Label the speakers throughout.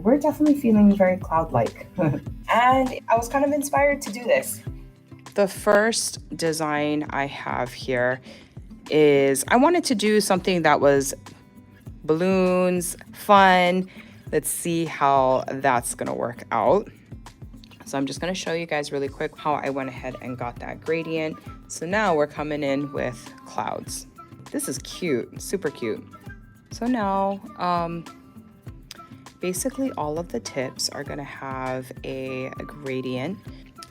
Speaker 1: we're definitely feeling very cloud-like. And I was kind of inspired to do this. The first design I have here is I wanted to do something that was balloons, fun. Let's see how that's gonna work out. So I'm just gonna show you guys really quick how I went ahead and got that gradient. So now we're coming in with clouds. This is cute, super cute. So now, basically all of the tips are gonna have a gradient.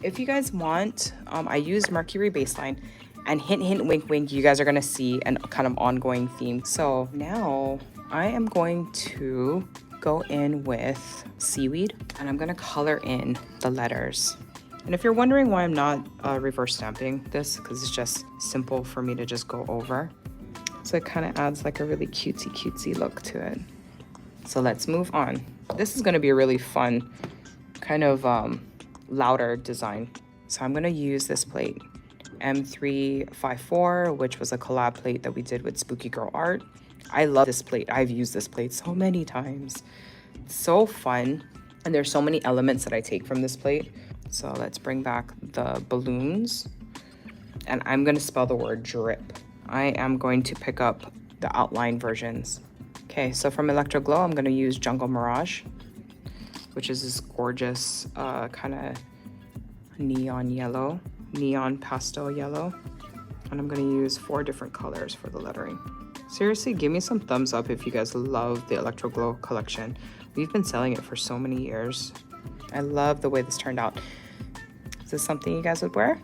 Speaker 1: If you guys want, I used Mercury baseline, and hint, hint, wink, wink, you guys are gonna see an kind of ongoing theme. So now I am going to go in with seaweed, and I'm gonna color in the letters. And if you're wondering why I'm not reverse stamping this, because it's just simple for me to just go over. So it kind of adds like a really cutesy look to it. So let's move on. This is gonna be a really fun, kind of louder design. So I'm gonna use this plate, M354, which was a collab plate that we did with Spooky Girl Art. I love this plate. I've used this plate so many times. It's so fun. And there's so many elements that I take from this plate. So let's bring back the balloons. And I'm gonna spell the word drip. I am going to pick up the outline versions. Okay, so from Electro Glow, I'm gonna use Jungle Mirage, which is this gorgeous kind of neon yellow, neon pastel yellow. And I'm gonna use 4 different colors for the lettering. Seriously, give me some thumbs up if you guys love the Electro Glow collection. We've been selling it for so many years. I love the way this turned out. Is this something you guys would wear?